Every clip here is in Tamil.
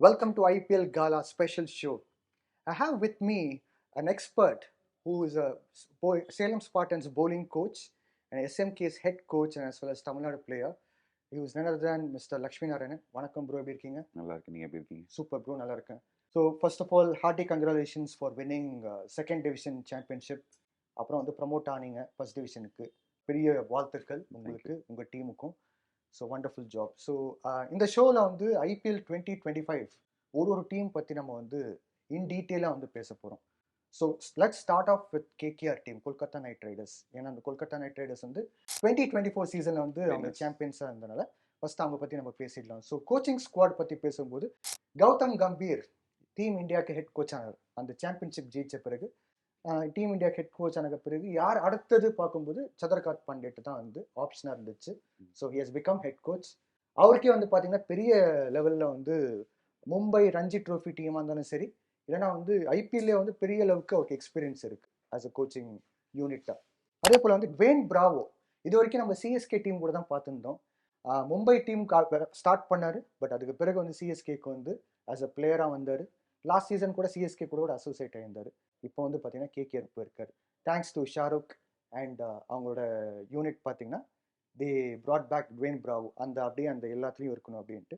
Welcome to IPL Gala special show. I have with me an expert who is a Salem Spartans bowling coach and SMK's head coach and as well as Tamil Nadu player. He was none other than Mr. Lakshmi Narayanan. வணக்கம் ப்ரோ, எப்படி இருக்கீங்க? நல்லா இருக்கு. நீங்க எப்படி இருக்கீங்க? சூப்பர் ப்ரோ, நல்லா இருக்கேன். So first of all hearty congratulations for winning second division championship. அப்புறம் வந்து ப்ரமோட் ஆனீங்க ஃபர்ஸ்ட் டிவிஷனுக்கு. பெரிய வாழ்த்துக்கள் உங்களுக்கு, உங்கள் டீமுக்கும். So wonderful job. ஸோ இந்த ஷோவில் வந்து ஐபிஎல் 2025 ஒரு டீம் பற்றி நம்ம வந்து இன் டீட்டெயிலாக வந்து பேச போகிறோம். So let's start off with KKR team, Kolkata Knight Riders. ஏன்னா அந்த கொல்கத்தா நைட் ரைடர்ஸ் வந்து 2024 சீசனில் வந்து அவங்க சாம்பியன்ஸாக இருந்தனால ஃபர்ஸ்ட் அவங்க பற்றி நம்ம பேசிடலாம். ஸோ கோச்சிங் ஸ்குவாட் பற்றி பேசும்போது கௌதம் கம்பீர் டீம் இந்தியாவுக்கு ஹெட் கோச் ஆனார். அந்த சாம்பியன்ஷிப் ஜெயிச்ச பிறகு டீம் இந்தியா ஹெட் கோச் ஆனது பிறகு யார் அடுத்தது பார்க்கும்போது சந்திரகாந்த் பாண்டேட்டு தான் வந்து ஆப்ஷனாக இருந்துச்சு. So he has become head coach. அவருக்கே வந்து பார்த்தீங்கன்னா பெரிய லெவலில் வந்து மும்பை ரஞ்சி ட்ரோஃபி டீமாக இருந்தாலும் சரி, இல்லைனா வந்து ஐபிஎல்லே வந்து பெரிய அளவுக்கு அவருக்கு எக்ஸ்பீரியன்ஸ் இருக்குது ஆஸ் அ கோச்சிங் யூனிட்டாக. அதே போல் வந்து டுவேன் பிராவோ இது வரைக்கும் நம்ம சிஎஸ்கே டீம் கூட தான் பார்த்துருந்தோம். மும்பை டீம் ஸ்டார்ட் பண்ணார், பட் அதுக்கு பிறகு வந்து சிஎஸ்கேக்கு வந்து ஆஸ் அ பிளேயராக வந்தார். லாஸ்ட் சீசன் கூட சிஎஸ்கே கூட அசோசியேட் ஆயிருந்தார். இப்போ வந்து பார்த்தீங்கன்னா கேகேஆர் போயிருக்காரு. தேங்க்ஸ் டு ஷாருக் அண்ட் அவங்களோட யூனிட் பார்த்தீங்கன்னா they brought back Dwayne Bravo. அந்த அப்படியே அந்த எல்லாத்துலேயும் இருக்கணும் அப்படின்ட்டு.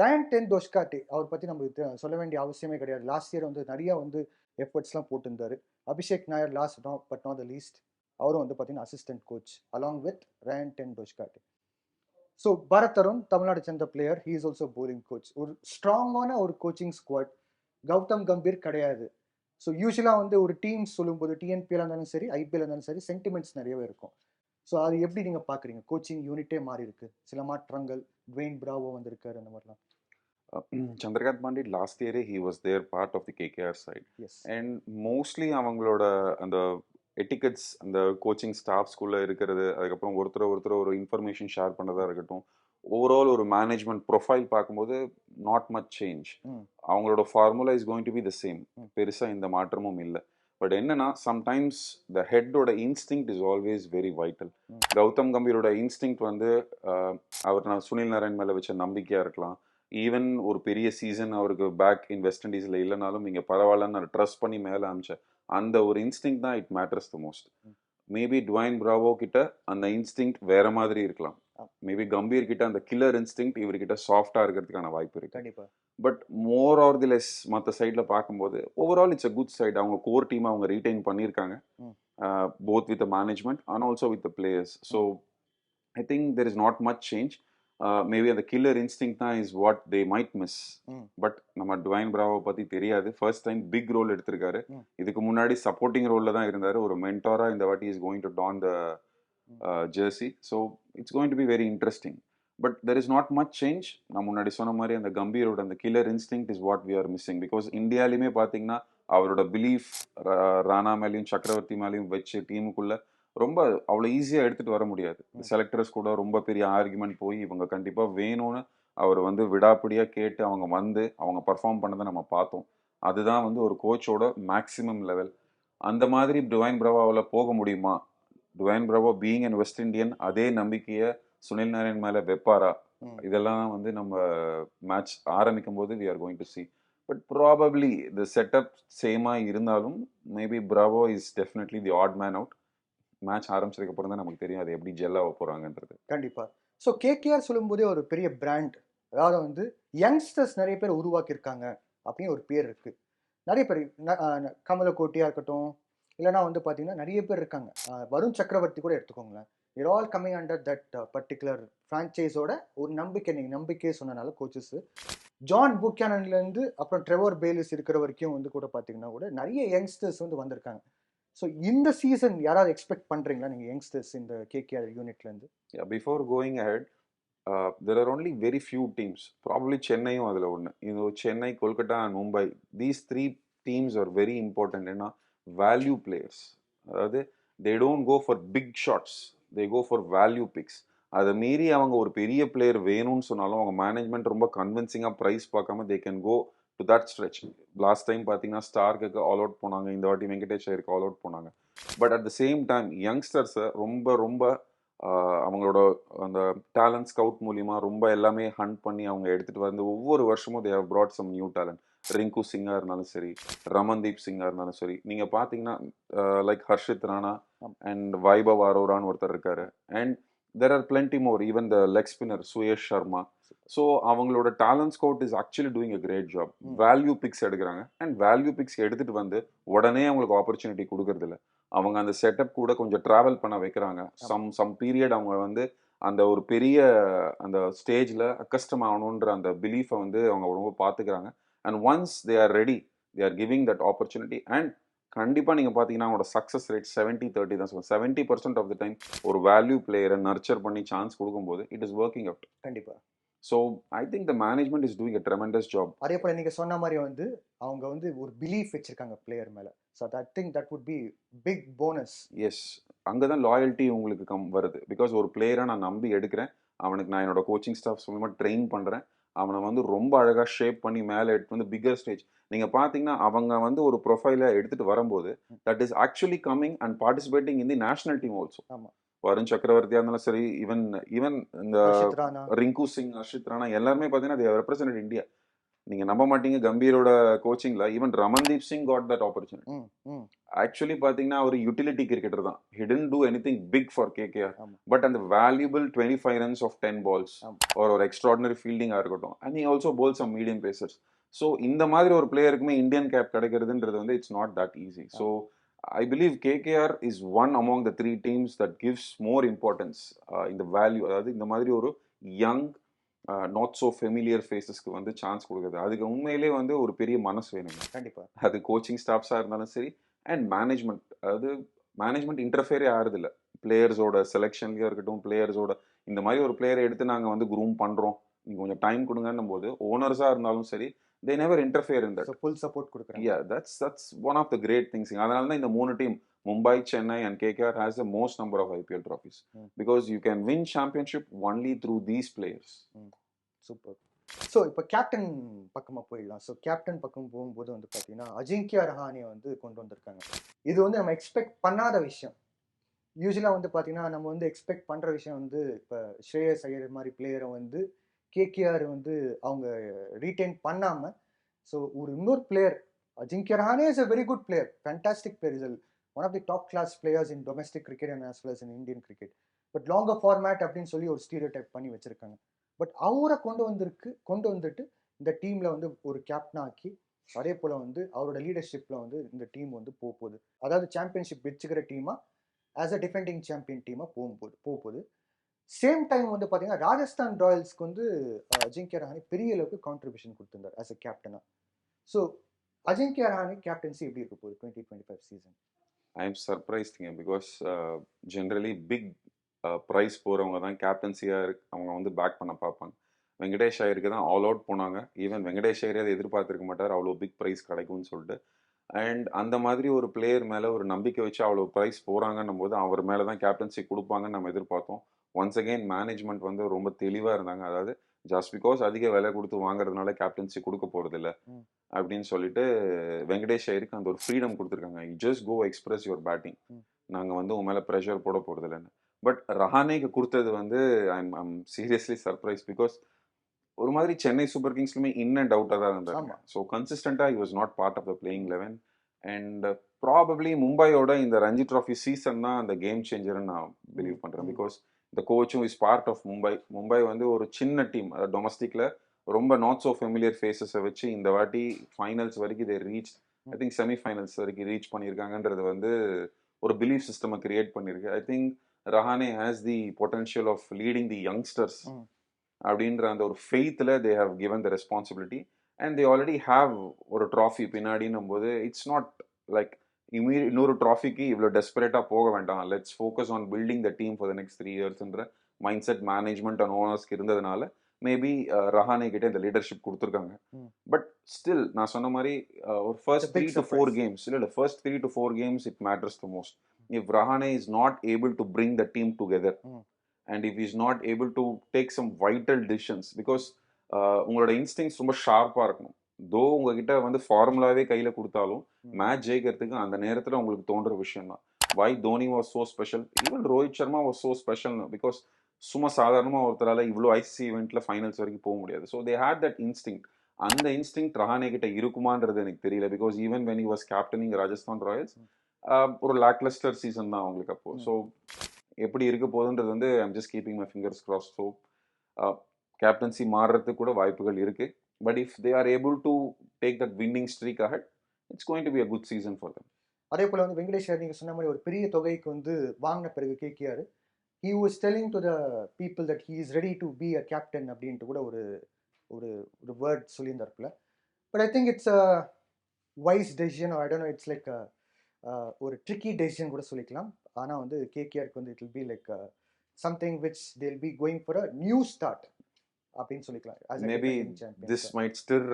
ரயன் டென் தோஷ்காட்டி அவர் பற்றி நம்மளுக்கு சொல்ல வேண்டிய அவசியமே கிடையாது. லாஸ்ட் இயர் வந்து நிறைய வந்து எஃபர்ட்ஸ்லாம் போட்டிருந்தாரு. Abhishek Nayar last but not the least அவரும் வந்து பார்த்தீங்கன்னா assistant coach along with Ryan ten Doeschate. So Bharat Arun Tamil Nadu player, he is also bowling coach. ஒரு ஸ்ட்ராங்கான ஒரு கோச்சிங் ஸ்குவாட். கௌதம் கம்பீர் கிடையாது. ஸோ யூஸ்வலாக வந்து ஒரு டீம் சொல்லும்போது டிஎன்பிஎல் இருந்தாலும் சரி, ஐபிஎல் இருந்தாலும் சரி, சென்டிமெண்ட்ஸ் நிறையவே இருக்கும். ஸோ அது எப்படி நீங்கள் பார்க்குறீங்க? கோச்சிங் யூனிட்டே மாறி இருக்கு, சில மாற்றங்கள், டுவேன் பிராவோ வந்திருக்காரு, அந்த மாதிரிலாம். சந்திரகாந்த் பாண்டே லாஸ்ட் இயரே he was there part of the KKR side. And mostly அவங்களோட அந்த எட்டிகெட்ஸ் அந்த கோச்சிங் ஸ்டாஃப்ஸ்குள்ளே இருக்கிறது, அதுக்கப்புறம் ஒருத்தர் ஒரு இன்ஃபர்மேஷன் ஷேர் பண்ணதாக இருக்கட்டும், ஓவரால் ஒரு மேனேஜ்மெண்ட் ப்ரொஃபைல் பார்க்கும்போது நாட் மச் சேஞ்ச். அவங்களோட formula is going to be the same. பெருசாக இந்த மாற்றமும் இல்லை. பட் என்னன்னா சம்டைம்ஸ் த ஹெட்டோட instinct is always very vital. Gautam கம்பீரோட இன்ஸ்டிங் வந்து அவர் நான் சுனில் நாராயண் மேலே வச்ச நம்பிக்கையாக இருக்கலாம். ஈவன் ஒரு பெரிய சீசன் அவருக்கு பேக் இன் வெஸ்ட் இண்டீஸில் இல்லைனாலும் இங்கே பரவாயில்லன்னு நான் ட்ரஸ்ட் பண்ணி மேலே அமிச்சேன். அந்த ஒரு இன்ஸ்டிங் தான் it matters the most. Maybe Dwayne Bravo கிட்ட அந்த இன்ஸ்டிங் வேற மாதிரி இருக்கலாம். மேபி கம்பீர் கிட்ட அந்த கில்லர் இன்ஸ்டிங் இவர்கிட்ட சாஃப்டா இருக்கிறதுக்கான வாய்ப்பு இருக்கு. But more or the less மற்ற சைட்ல பார்க்கும்போது overall it's a good side. அவங்க கோர் டீம் அவங்க ரீடைன் பண்ணியிருக்காங்க, both with management and also with players. So I think there is not much change. Maybe அந்த கில்லர் இன்ஸ்டிங் தான் is what they might miss. But நம்ம டுவைன் பிராவோ பத்தி தெரியாது. ஃபர்ஸ்ட் டைம் பிக் ரோல் எடுத்திருக்காரு. இதுக்கு முன்னாடி சப்போர்ட்டிங் ரோல்ல தான் இருந்தாரு. ஒரு மென்டாரா இந்த வாட்டி is going to don the jersey. So it's going to be very interesting. But there is not much change. நான் முன்னாடி சொன்ன மாதிரி அந்த கம்பீரோட அந்த killer instinct is what we are missing. Because இந்தியாலையுமே பார்த்தீங்கன்னா அவரோட பிலீஃப் ராணா மேலேயும் சக்கரவர்த்தி மேலேயும் வச்சு டீமுக்குள்ள ரொம்ப அவ்வளோ ஈஸியாக எடுத்துகிட்டு வர முடியாது. செலக்டர்ஸ் கூட ரொம்ப பெரிய ஆர்குமெண்ட் போய் இவங்க கண்டிப்பாக வேணும்னு அவர் வந்து விடாப்பிடியாக கேட்டு அவங்க பர்ஃபார்ம் பண்ணதை நம்ம பார்த்தோம். அதுதான் வந்து ஒரு கோச்சோட மேக்ஸிமம் லெவல். அந்த மாதிரி டுவைன் பிராவோவில் போக முடியுமா? Dwayne Bravo being and West Indian அதே நம்பிக்கையை சுனில் நாராயண் மேலே வெப்பாரா? இதெல்லாம் வந்து நம்ம மேட்ச் ஆரம்பிக்கும் போது we are going to see. But probably the setup சேமா இருந்தாலும் maybe Bravo is definitely the odd man out. Match ஆரம்பிச்சதுக்கு அப்புறம் தான் நமக்கு தெரியும் அது எப்படி ஜெல்லாக போறாங்கன்றது. கண்டிப்பா. ஸோ கேகேஆர் சொல்லும்போதே ஒரு பெரிய பிராண்ட், அதாவது வந்து யங்ஸ்டர்ஸ் நிறைய பேர் உருவாக்கியிருக்காங்க அப்படின்னு ஒரு பேர் இருக்கு. நிறைய பேர் கமலக்கோட்டியா இருக்கட்டும், இல்லைனா வந்து பார்த்தீங்கன்னா நிறைய பேர் இருக்காங்க. வருண் சக்கரவர்த்தி கூட எடுத்துக்கோங்களேன். It all coming under that particular ஃப்ரான்ச்சைஸோட ஒரு நம்பிக்கை. நீங்கள் நம்பிக்கையே சொன்னனால கோச்சஸ் ஜான் பூக்யானன்லேருந்து அப்புறம் ட்ரெவர் பேலிஸ் இருக்கிற வரைக்கும் வந்து கூட பார்த்தீங்கன்னா கூட நிறைய யங்ஸ்டர்ஸ் வந்து வந்திருக்காங்க. ஸோ இந்த சீசன் யாராவது எக்ஸ்பெக்ட் பண்ணுறீங்களா நீங்கள் யங்ஸ்டர்ஸ் இந்த கேகேஆர் யூனிட்லேருந்து? Before going ahead there are only very few teams. Probably சென்னையும் அதில் ஒன்று. இது Chennai, Kolkata and Mumbai. These 3 teams are very important. ஏன்னா வேல்யூ பிளேயர்ஸ். அதாவது they don't go for big shots, they go for value picks. அதை மீறி அவங்க ஒரு பெரிய பிளேயர் வேணும்னு சொன்னாலும் அவங்க மேனேஜ்மெண்ட் ரொம்ப கன்வின்சிங்காக ப்ரைஸ் பார்க்காம they can go to that stretch. Last time பார்த்தீங்கன்னா ஸ்டார்க்கு ஆல் அவுட் போனாங்க, இந்த வாட்டி வெங்கடேஷ் ஐயருக்கு ஆல் அவுட் போனாங்க. But at the same time யங்ஸ்டர்ஸை ரொம்ப ரொம்ப அவங்களோட அந்த டேலண்ட் ஸ்கவுட் மூலியமா ரொம்ப எல்லாமே ஹண்ட் பண்ணி அவங்க எடுத்துட்டு வந்து ஒவ்வொரு வருஷமும் they have brought some new talent. Rinku சிங்கா இருந்தாலும் சரி, ரமன்தீப் சிங்கா இருந்தாலும் சரி, நீங்க பாத்தீங்கன்னா லைக் ஹர்ஷித் ராணா அண்ட் வைபவ் அரோரான்னு ஒருத்தர் இருக்காரு. And there are plenty more, even the leg spinner Suyash Sharma. So அவங்களோட talent scout is actually doing a great job. Value picks எடுக்கிறாங்க அண்ட் வேல்யூ பிக்ஸ் எடுத்துட்டு வந்து உடனே அவங்களுக்கு ஆப்பர்ச்சுனிட்டி கொடுக்கறது இல்லை. அவங்க அந்த செட்டப் கூட கொஞ்சம் டிராவல் பண்ண வைக்கிறாங்க. சம் பீரியட் அவங்க வந்து அந்த ஒரு பெரிய அந்த ஸ்டேஜ்ல அக்கஸ்டம் ஆகணுன்ற அந்த பிலீஃபை வந்து அவங்க ரொம்ப பார்த்துக்கிறாங்க. And once they are ready, they are giving that opportunity. And கண்டிப்பாக நீங்கள் பார்த்தீங்கன்னா அவங்களோட சக்ஸஸ் ரேட் 70-30 தான் சொல்லுவாங்க. 70% ஆஃப் த டைம் ஒரு வேல்யூ பிளேயரை நர்ச்சர் பண்ணி சான்ஸ் கொடுக்கும்போது இட் இஸ் ஒர்க்கிங் அவுட். கண்டிப்பாக. So I think the management is doing a tremendous job. அதே போல் நீங்கள் சொன்ன மாதிரி வந்து அவங்க வந்து ஒரு பிலீஃப் வச்சிருக்காங்க பிளேயர் மேலே. So I think that would be big bonus. Yes, அங்கே தான் லாயல்ட்டி உங்களுக்கு வருது. பிகாஸ் ஒரு பிளேயரை நான் நம்பி எடுக்கிறேன், அவனுக்கு நான் என்னோட கோச்சிங் ஸ்டாஃப் மூலமாக ட்ரெயின் பண்ணுறேன், அவனை வந்து ரொம்ப அழகாக ஷேப் பண்ணி மேலே எடுத்து வந்து பிக்கர் ஸ்டேஜ். நீங்கள் பார்த்தீங்கன்னா அவங்க வந்து ஒரு ப்ரொஃபைலை எடுத்துகிட்டு வரும்போது that is actually coming and participating in the national team also. ஆமாம், வருண் சக்கரவர்த்தியா இருந்தாலும் சரி, ஈவன் இந்த ரிங்கு சிங், ஹர்ஷித் ராணா எல்லாருமே பார்த்தீங்கன்னா they represented India. நீங்க நம்ப மாட்டீங்க, கம்பீரோட கோச்சிங்ல even Ramandeep Singh got that opportunity. Actually பாத்தீங்கன்னா அவர் யூட்டிலிட்டி கிரிக்கெட்டர் தான். He didn't do anything big for KKR, but அந்த வேல்யூபிள் 25 runs of 10 balls ஒரு எக்ஸ்ட்ராடினரி ஃபீல்டிங்கா இருக்கட்டும், and he also bowled some medium pacers. ஸோ இந்த மாதிரி ஒரு பிளேயருக்குமே இந்தியன் கேப் கிடைக்கிறதுன்றது வந்து it's not that easy. So I believe KKR is one among the 3 teams that gives more importance in the value. அதாவது இந்த மாதிரி ஒரு யங் நாட் ஸோ ஃபெமிலியர் ஃபேஸஸ்க்கு வந்து சான்ஸ் கொடுக்குது. அதுக்கு உண்மையிலே வந்து ஒரு பெரிய மனசு வேணுங்க. கண்டிப்பாக. அது கோச்சிங் ஸ்டாஃப்ஸாக இருந்தாலும் சரி அண்ட் மேனேஜ்மெண்ட். அதாவது மேனேஜ்மெண்ட் இன்டர்ஃபியரே ஆறுதில்ல பிளேயர்ஸோட செலெக்ஷன்லேயும் இருக்கட்டும். பிளேயர்ஸோட இந்த மாதிரி ஒரு பிளேயரை எடுத்து நாங்கள் வந்து க்ரூம் பண்ணுறோம், நீங்கள் கொஞ்சம் டைம் கொடுங்கன்னும் போது ஓனர்ஸாக இருந்தாலும் சரி they never interfere in that. So full support கொடுக்குறாங்க. Yeah, that's one of the great things. அதனால தான் இந்த 3 team Mumbai, Chennai and KKR has the most number of IPL trophies because you can win championship only through these players. Super. So இப்போ கேப்டன் பக்கமாக போயிடலாம். ஸோ கேப்டன் பக்கம் போகும்போது வந்து பார்த்தீங்கன்னா அஜிங்கியா ரஹானே வந்து கொண்டு வந்திருக்காங்க. இது வந்து நம்ம எக்ஸ்பெக்ட் பண்ணாத விஷயம். யூஸ்வலாக வந்து பார்த்தீங்கன்னா நம்ம வந்து எக்ஸ்பெக்ட் பண்ணுற விஷயம் வந்து இப்போ ஸ்ரேயஸ் ஐயர் மாதிரி பிளேயரை வந்து கேகேஆர் வந்து அவங்க ரீட்டைன் பண்ணாமல், ஸோ ஒரு இன்னொரு player Ajinkya Rahane is a very good player, fantastic player, is one of the top class players in domestic cricket and as well as in Indian cricket. But longer format அப்படின்னு சொல்லி ஒரு ஸ்டீரியோ டைப் பண்ணி வச்சிருக்காங்க. பட் அவரை கொண்டு வந்துட்டு இந்த டீம்ல வந்து ஒரு கேப்டன் ஆக்கி, அதே போல வந்து அவரோட லீடர்ஷிப்ல வந்து இந்த டீம் வந்து போகுது. அதாவது சாம்பியன்ஷிப் வச்சுக்கிற டீமா ஆஸ் அ டிஃபெண்டிங் சாம்பியன் டீமா போகுது. சேம் டைம் வந்து பார்த்தீங்கன்னா ராஜஸ்தான் ராயல்ஸ்க்கு வந்து அஜிங்கியா ரஹானே பெரிய அளவுக்கு கான்ட்ரிபியூஷன் கொடுத்திருந்தார் ஆஸ் அ கேப்டனா. ஸோ அஜிங்கியா ரஹானே கேப்டன்சி எப்படி இருக்க போகுது 2025 சீசன்? I am surprising because generally big price போகிறவங்க தான் கேப்டன்சியாக அவங்க வந்து பேக் பண்ண பார்ப்பாங்க. வெங்கடேஷ் ஐயருக்கு தான் ஆல் அவுட் போனாங்க. ஈவன் வெங்கடேஷ் ஐயரே அதை எதிர்பார்த்துருக்க மாட்டார் அவ்வளோ பிக் ப்ரைஸ் கிடைக்கும்னு சொல்லிட்டு. அண்ட் அந்த மாதிரி ஒரு பிளேயர் மேலே ஒரு நம்பிக்கை வச்சு அவ்வளோ ப்ரைஸ் போகிறாங்கன்னும் போது அவர் மேலே தான் கேப்டன்சி கொடுப்பாங்கன்னு நம்ம எதிர்பார்த்தோம். ஒன்ஸ் அகெயின் மேனேஜ்மெண்ட் வந்து ரொம்ப தெளிவாக இருந்தாங்க. அதாவது ஜஸ்ட் பிகாஸ் அதிக விலை கொடுத்து வாங்குறதுனால கேப்டன்சி கொடுக்க போகிறது இல்லை அப்படின்னு சொல்லிட்டு வெங்கடேஷ் ஐயருக்கு அந்த ஒரு ஃப்ரீடம் கொடுத்துருக்காங்க. You just go express your batting, நாங்கள் வந்து உன் மேலே ப்ரெஷர் போட போகிறது இல்லைன்னு. பட் ரஹானேக்கு கொடுத்தது வந்து ஐம் சீரியஸ்லி சர்ப்ரைஸ் பிகாஸ் ஒரு மாதிரி சென்னை சூப்பர் கிங்ஸ்லுமே இன் அண்ட் அவுட்டாக தான் இருந்தாங்க. ஸோ கன்சிஸ்டண்டாக he was not part of the playing 11. And probably மும்பையோட இந்த ரஞ்சி ட்ராஃபி சீசன் தான் அந்த கேம் சேஞ்சர்னு நான் பிலீவ் பண்ணுறேன். பிகாஸ் இந்த கோச்சும் இஸ் பார்ட் ஆஃப் மும்பை வந்து ஒரு சின்ன டீம், அதாவது டொமஸ்டிக்ல ரொம்ப நாட் ஸோ ஃபெமிலியர் ஃபேஸஸை வச்சு இந்த வாட்டி ஃபைனல்ஸ் வரைக்கும் இதை ரீச், ஐ திங்க் செமிஃபைனல்ஸ் வரைக்கும் ரீச் பண்ணியிருக்காங்கன்றது வந்து ஒரு பிலீஃப் சிஸ்டமை கிரியேட் பண்ணியிருக்கு. I think Rahane has the potential of leading the youngsters அப்படின்ற அந்த ஒரு ஃபெய்த்தில் they have given the responsibility and they already have ஒரு ட்ராஃபி பின்னாடின்னும் போது இட்ஸ் நாட் லைக் இன்னொரு ட்ராஃபிக்கு இவ்வளோ டெஸ்பரேட்டாக போக வேண்டாம், let's focus on building the team for the next 3 இயர்ஸ்ன்ற மைண்ட் செட் மேனேஜ்மெண்ட் அண்ட் ஓனர்ஸ்க்கு இருந்ததுனால மேபி ரஹானே கிட்ட இந்த லீடர்ஷிப் கொடுத்துருக்காங்க. பட் ஸ்டில் நான் சொன்ன மாதிரி ஒரு ஃபர்ஸ்ட் 3 to 4 கேம்ஸ் இல்லை first 3 to 4 games it matters the most. If Rahane is not able to bring the team together and if he is not able to take some vital decisions, because உங்களோட இன்ஸ்டிங்ஸ் ரொம்ப ஷார்ப்பாக இருக்கணும். தோ உங்ககிட்ட வந்து ஃபார்முலாவே கையில் கொடுத்தாலும் மேட்ச் ஜெயிக்கிறதுக்கு அந்த நேரத்தில் உங்களுக்கு தோன்ற விஷயம் தான். why Dhoni was so special. Even Rohit Sharma was so special because சும்மா சாதாரணமாக ஒருத்தரால் இவ்வளோ ஐசிசி ஈவெண்ட்டில் ஃபைனல்ஸ் வரைக்கும் போக முடியாது. So they had that instinct. அந்த இன்ஸ்டிங் ரஹானே கிட்ட இருக்குமான்றது எனக்கு தெரியல. Because even when he was captaining Rajasthan Royals ஒரு லாக்லஸ்டர் சீசன் தான் அவங்களுக்கு அப்போ. ஸோ எப்படி இருக்க போகுதுன்றது வந்து I'm just keeping my fingers cross. So captaincy மாறுறதுக்கு கூட வாய்ப்புகள் இருக்கு. But if they are able to take that winning streak ahead, it's going to be a good season for them. அதே போல வந்து வெங்கடேஷ் நீங்க சொன்ன மாதிரி ஒரு பெரிய தொகைக்கு வந்து வாங்கின பிறகு KKR he was telling to the people that he is ready to be a captain அப்படின்ட்டு கூட ஒரு ஒரு ஒரு வேர்ட் சொல்லியிருந்தாருல. But I think it's a wise decision, I don't know, it's like ஒரு ட்ரிக்கி டெசிஷன் கூட சொல்லிக்கலாம். ஆனால் வந்து கேகேஆருக்கு வந்து it will be like something which they will be going for a new start அப்படின்னு சொல்லிக்கலாம். Maybe this might stir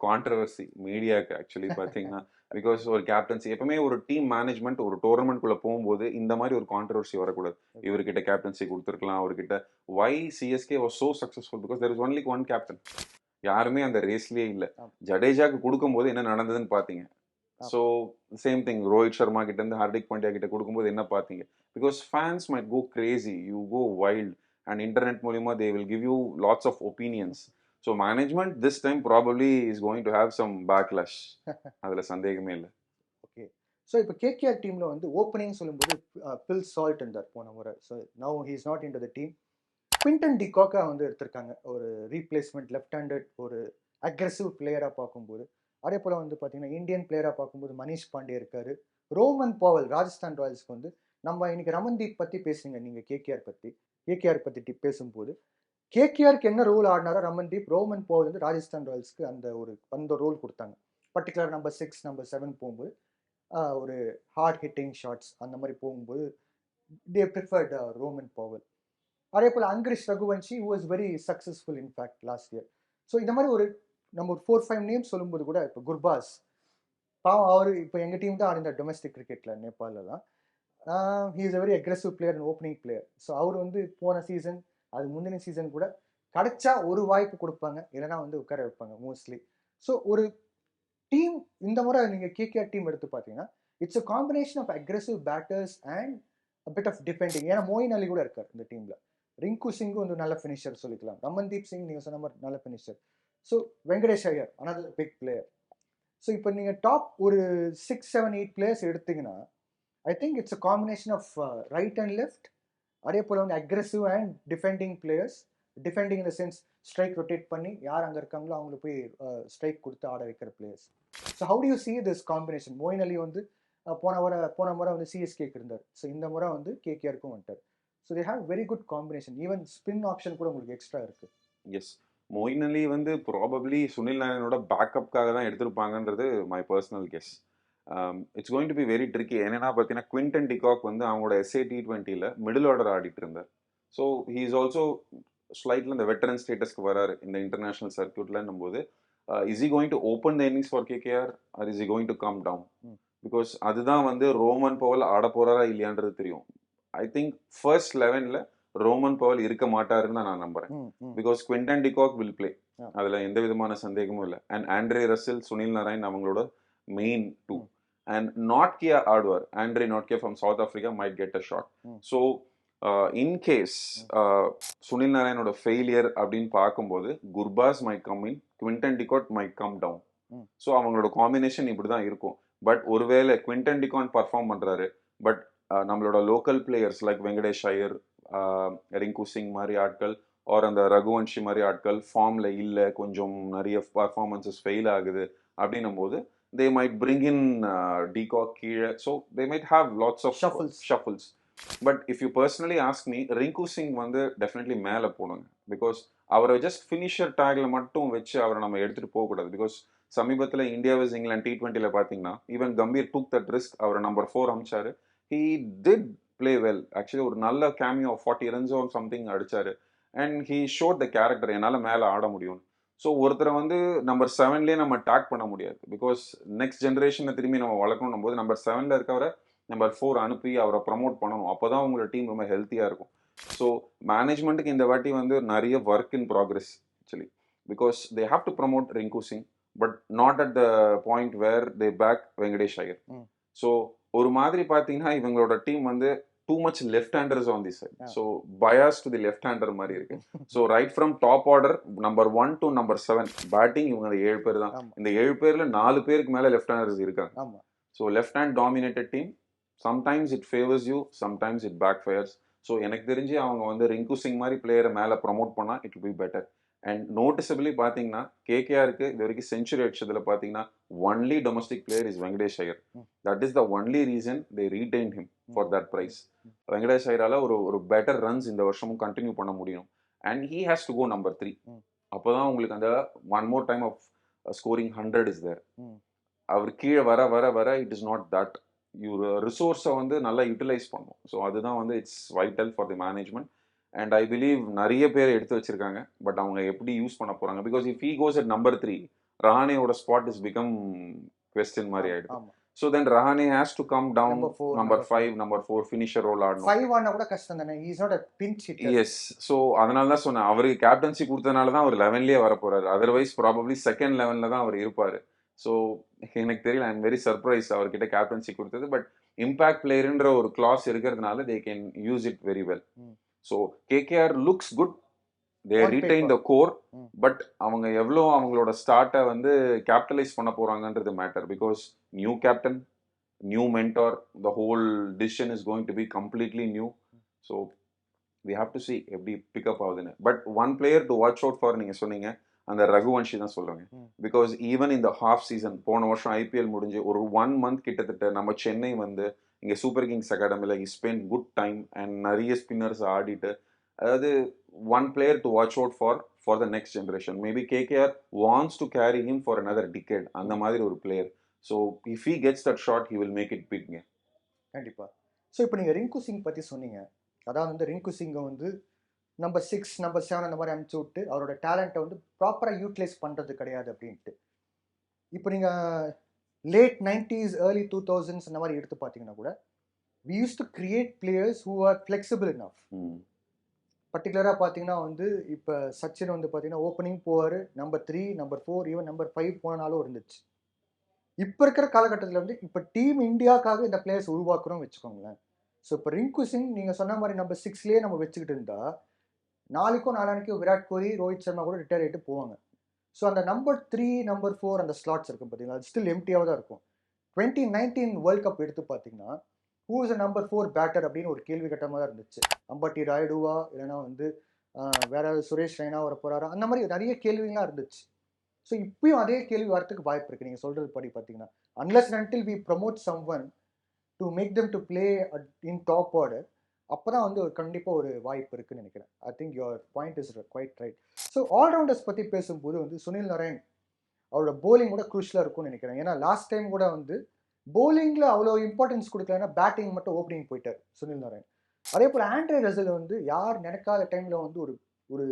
controversy மீடியாவுக்கு ஆக்சுவலி பார்த்தீங்கன்னா. பிகாஸ் ஒரு கேப்டன்சி எப்பவுமே ஒரு டீம் மேனேஜ்மெண்ட் ஒரு டோர்னமெண்ட்குள்ள போகும்போது இந்த மாதிரி ஒரு கான்ட்ரவர்சி வரக்கூடாது. இவர்கிட்ட கேப்டன்சி கொடுத்துருக்கலாம், அவர்கிட்ட. Why CSK was so successful because there is only one captain. யாருமே அந்த ரேஸ்லயே இல்லை. ஜடேஜாக்கு கொடுக்கும்போது என்ன நடந்ததுன்னு பார்த்தீங்க. So same thing Rohit Sharma கிட்ட இருந்து ஹார்திக் பாண்டியா கிட்ட கொடுக்கும்போது என்ன பார்த்தீங்க. Because fans might go crazy, you go wild, and internet மூலியமா they will give you lots of opinions. So management this time probably is going to have some backlash. அதுல சந்தேகமே இல்லை. ஓகே. ஸோ இப்போ கேகேஆர் டீம்ல வந்து ஓப்பனிங் சொல்லும்போது பில் சால்ட் இருந்தார் போன முறை. So now he is not in to the team. Quinton D காக்கா வந்து எடுத்திருக்காங்க ஒரு ரீப்ளேஸ்மெண்ட் லெஃப்ட் ஹேண்டட் ஒரு அக்ரெசிவ் பிளேயராக பார்க்கும்போது. அதே போல் வந்து பார்த்தீங்கன்னா இந்தியன் பிளேயராக பார்க்கும்போது மனிஷ் பாண்டே இருக்காரு. ரோமன் பவல் ராஜஸ்தான் ராயல்ஸ்க்கு வந்து நம்ம இன்னைக்கு ரமன்தீப் பற்றி பேசுங்க நீங்கள் கேகேஆர் பற்றி பேசும்போது கேகேஆருக்கு என்ன ரோல் ஆடினாரோ ரமன்தீப், ரோமன் பவல் வந்து ராஜஸ்தான் ராயல்ஸ்க்கு அந்த ரோல் கொடுத்தாங்க. பர்டிகுலர் நம்பர் 6 நம்பர் 7 போகும்போது ஒரு ஹார்ட் ஹிட்டிங் ஷாட்ஸ் அந்த மாதிரி போகும்போது தே ப்ரிஃபர்ட் ரோமன் பவல். அதே போல் Angkrish Raghuvanshi was very successful in fact last year. So இந்த மாதிரி நம்ம ஒரு 4-5 நேம்ஸ் சொல்லும்போது கூட இப்போ குர்பாஸ் பாவம் அவர் இப்போ எங்கள் டீம் தான் ஆடினார் டொமஸ்டிக் கிரிக்கெட்டில் நேபாளெலாம். He is a very aggressive player and opening player. So அவர் வந்து போன சீசன் அது முந்தின சீசன் கூட கிடைச்சா ஒரு வாய்ப்பு கொடுப்பாங்க, இல்லைனா வந்து உட்கார வைப்பாங்க மோஸ்ட்லி. ஸோ ஒரு டீம் இந்த முறை நீங்கள் கேகேஆர் டீம் எடுத்து பார்த்தீங்கன்னா it's a combination of aggressive batters and a bit of defending. ஏன்னா மோயின் அலி கூட இருக்கார் இந்த டீமில். ரிங்கு சிங்கும் வந்து நல்ல ஃபினிஷர் சொல்லிக்கலாம். ரமன்தீப் சிங் நீங்கள் சொன்ன மாதிரி நல்ல finisher. So Venkatesh Iyer another big player. So இப்போ நீங்கள் டாப் ஒரு 6, 7, 8 பிளேயர்ஸ் எடுத்தீங்கன்னா I think it's a combination of right and left. அதே போல் வந்து aggressive and defending players. Defending in the sense strike rotate பண்ணி யார் அங்கே இருக்காங்களோ அவங்களுக்கு போய் ஸ்ட்ரைக் கொடுத்து ஆட வைக்கிற players. So how do you see this combination? Moeen Ali வந்து போன முறை வந்து சிஎஸ்கேக்கு இருந்தார். ஸோ இந்த முறை வந்து கேகேஆருக்கும் வந்துட்டார். So they have very good combination. Even spin option கூட உங்களுக்கு எக்ஸ்ட்ரா இருக்கு. எஸ், மொயின் அலி வந்து ப்ராபப்ளி சுனில் நாராயணோட பேக்கப்காக தான் எடுத்திருப்பாங்கன்றது my personal guess. It's going to be very tricky. என்னன்னா பார்த்தீங்கன்னா குவிண்டன் டிகாக் வந்து அவங்களோட SA T20 மிடில் ஆர்டர் ஆடிட்டு இருந்தார். ஸோ ஹீ இஸ் ஆல்சோ ஸ்லைட்ல இந்த வெட்டரன் ஸ்டேட்டஸ்க்கு வராரு இந்த இன்டர்நேஷனல் சர்க்கியூட்லன்னும் போது is he going to open the innings for KKR or is he going to come down? Because அதுதான் வந்து ரோமன் பவல் ஆட போறாரா இல்லையான்றது தெரியும். ஐ திங்க் ஃபர்ஸ்ட் 11ல ரோமன் பவல் இருக்க மாட்டாருன்னு தான் நான் நம்புறேன். Because Quinton de Kock will play, அதுல எந்த விதமான சந்தேகமும் இல்லை. And Andre Russell, Sunil Narine அவங்களோட main 2. And Notkia Adwar, Andre Notkia from South Africa might get a shot. So in case Sunil Narayan oda failure அப்படினு பாக்கும்போது Gurbaz might come in, Quinton de Kock might come down. So அவங்களோட காம்பினேஷன் இப்படி தான் இருக்கும். பட் ஒருவேளை Quinton de Kock பர்ஃபார்ம் பண்றாரு, பட் நம்மளோட local players like Venkatesh Iyer, Rinku Singh மாதிரி ஆட்கள், ஆர் அந்த ரகுவன்ஷி மாதிரி ஆட்கள் ஃபார்ம்ல இல்லை, கொஞ்சம் நிறைய பர்ஃபார்மன்சஸ் ஃபெயில் ஆகுது அப்படின்னும் போது they might bring in de Kock கீழே. So they might have lots of shuffles. But if you personally ask me, Rinku Singh வந்து definitely மேலே போடுங்க. பிகாஸ் அவரை ஜஸ்ட் ஃபினிஷர் டேக்ல மட்டும் வச்சு அவரை நம்ம எடுத்துட்டு போகக்கூடாது. பிகாஸ் சமீபத்தில் இந்தியா வர்சஸ் இங்கிலாந்து T20 பார்த்தீங்கன்னா even Gambhir took that risk. அவரை number 4 அமிச்சாரு. he did play well. Actually ஒரு நல்ல கேமியோ 40 runs or something அடிச்சாரு. and he showed the character, என்னால் மேலே ஆட முடியும். ஸோ ஒருத்தரை வந்து நம்பர் 7லேயே நம்ம டேக் பண்ண முடியாது. பிகாஸ் நெக்ஸ்ட் ஜென்ரேஷனை திரும்பி நம்ம வளர்க்கணும் போது நம்பர் 7ல இருக்கவரை நம்பர் 4 அனுப்பி அவரை ப்ரமோட் பண்ணணும். அப்போ தான் உங்களோட டீம் ரொம்ப ஹெல்த்தியாக இருக்கும். ஸோ மேனேஜ்மெண்ட்டுக்கு இந்த வாட்டி வந்து நிறைய work in progress actually. Because they have to promote Rinku Singh, but not at the point where they back Venkatesh Iyer. So ஒரு மாதிரி பார்த்தீங்கன்னா இவங்களோட டீம் வந்து too much left handers on the side. So bias to the left hander மாதிரி இருக்கு. So right from top order number 1 to number 7 batting இவங்க அந்த 7 பேர் தான். இந்த 7 பேர்ல 4 பேருக்கு மேல லெஃப்ட் ஹேண்டர்ஸ் இருக்காங்க. So left hand dominated team. Sometimes it favours you, sometimes it backfires. So எனக்கு தெரிஞ்சு அவங்க வந்து ரிங்கு சிங் மாதிரி பிளேயரை மேலே ப்ரமோட் பண்ணால் it will be better. And noticeably பார்த்தீங்கன்னா கேகேஆருக்கு இது வரைக்கும் செஞ்சுரி அடிச்சதுல பார்த்தீங்கன்னா only domestic player is Venkatesh Iyer. That is the only reason they retain him for that price. Venkatesh ஐயரால ஒரு பெட்டர் ரன்ஸ் இந்த வருஷமும் கண்டினியூ பண்ண முடியும். And he has to go number 3. அப்போதான் உங்களுக்கு அந்த one more time of scoring 100 is there. அவர் கீழே வர வர வர இட் இஸ் நாட் தட். ரிசோர்ஸை வந்து நல்லா யூட்டிலைஸ் பண்ணும். ஸோ அதுதான் வந்து it's vital for the management. And I believe நிறைய பேர் எடுத்து வச்சிருக்காங்க. பட் அவங்க எப்படி யூஸ் பண்ண போறாங்க? Because if he goes at number 3, ரஹானேயோட ஸ்பாட் இஸ் பிகம் குவெஸ்டின் மாதிரி ஆயிடுது. So then Rahane has to come down number 5, number 4 finisher role ஆடணும். 5 ஆனா கூட கஷ்டம் தானே. He is not a pinch hitter. Yes. So அதனால தான் சொன்னேன், அவருக்கு கேப்டன்சி கொடுத்தனால தான் அவர் 11லயே வர போறாரு. அதர்வைஸ் ப்ராபப்ளி செகண்ட் 11ல தான் அவர் இருப்பாரு. ஸோ எனக்கு தெரியல, ஐ எம் வெரி சர்ப்ரைஸ் அவர்கிட்ட கேப்டன்சி கொடுத்தது. பட் இம்பாக்ட் பிளேயர்ன்ற ஒரு கிளாஸ் இருக்கிறதுனால they can use it very well. So KKR looks good, they retain the core. But அவங்க எவ்வளோ அவங்களோட ஸ்டார்ட்டை வந்து கேபிட்டலைஸ் பண்ண போறாங்கன்றது matter. Because new captain, new mentor, the whole decision is going to be completely new. So we have to see எப்படி பிக்கப் ஆகுதுன்னு. But one player to watch out for நீங்க சொன்னீங்க, அந்த ரகுவன்ஷி தான் சொல்றாங்க. பிகாஸ் ஈவன் இந்த ஹாஃப் சீசன் போன வருஷம் ஐபிஎல் முடிஞ்சு ஒரு 1 month கிட்டத்தட்ட நம்ம சென்னை வந்து இங்கே சூப்பர் கிங்ஸ் அகாடமியில் he spend good time and நிறைய ஸ்பின்னர்ஸ் ஆடிட்டு, அதாவது one player to watch out for the next generation. Maybe KKR wants to carry him for another decade, அந்த மாதிரி ஒரு பிளேயர். So if he gets that shot he will make it பிக்ங்க. கண்டிப்பா. ஸோ இப்போ நீங்கள் ரிங்கு சிங் பற்றி சொன்னீங்க. அதாவது வந்து ரிங்கு சிங்கை வந்து நம்பர் 6, நம்பர் 7 அந்த மாதிரி அனுப்பிச்சு விட்டு அவரோட டேலண்ட்டை வந்து ப்ராப்பராக யூட்டிலைஸ் பண்ணுறது கிடையாது அப்படின்ட்டு. இப்போ நீங்கள் லேட் 90s early 2000s அந்த மாதிரி எடுத்து பார்த்தீங்கன்னா கூட we used to create players who are flexible enough. பர்டிகுலராக பார்த்தீங்கன்னா வந்து இப்போ சச்சின் வந்து பார்த்தீங்கன்னா ஓப்பனிங் போவார், நம்பர் 3, நம்பர் 4, ஈவன் நம்பர் 5 போனாலும் இருந்துச்சு. இப்போ இருக்கிற காலகட்டத்தில் வந்து இப்போ டீம் இந்தியாவுக்காக இந்த பிளேயர்ஸ் உருவாக்குறோம் வச்சுக்கோங்களேன். ஸோ இப்போ ரிங்கு சிங் நீங்கள் சொன்ன மாதிரி நம்பர் 6லேயே நம்ம வச்சுக்கிட்டு இருந்தா நாளைக்கும் நாளானிக்கும் விராட் கோலி, ரோஹித் சர்மா கூட ரிட்டையர் ஆகிட்டு போவாங்க. ஸோ அந்த நம்பர் 3, நம்பர் 4 அந்த ஸ்லாட்ஸ் இருக்கும் பார்த்தீங்களா, அது ஸ்டில் எம்டியாக தான் இருக்கும். 2019 வேர்ல்ட் கப் எடுத்து பார்த்தீங்கன்னா who is a number 4 batter அப்படின்னு ஒரு கேள்வி கட்டமாக தான் இருந்துச்சு. அம்பட்டி ராயுடுவா, இல்லைன்னா வந்து வேற சுரேஷ் ரெய்னா வர போறாரா, அந்த மாதிரி நிறைய கேள்விலாம் இருந்துச்சு. ஸோ இப்பயும் அதே கேள்வி வரத்துக்கு வாய்ப்பு இருக்குது. நீங்கள் சொல்கிறது படி பார்த்தீங்கன்னா unless and until we promote someone to make them to play in top order, அப்போ தான் வந்து கண்டிப்பாக ஒரு வாய்ப்பு இருக்குன்னு நினைக்கிறேன். I think your point is quite right. So all rounders பற்றி பேசும்போது வந்து சுனில் நரேன் அவரோட போலிங் கூட குரூஷியலாக இருக்கும்னு நினைக்கிறேன். ஏன்னா லாஸ்ட் டைம் கூட வந்து போலிங்கில் அவ்வளோ இம்பார்ட்டன்ஸ் கொடுக்கலன்னா பேட்டிங் மட்டும் ஓப்பனிங் போயிட்டார் சுனில் நரேன். அதே போல் ஆண்ட்ரே ரசல் வந்து யார் நினைக்காத டைமில் வந்து ஒரு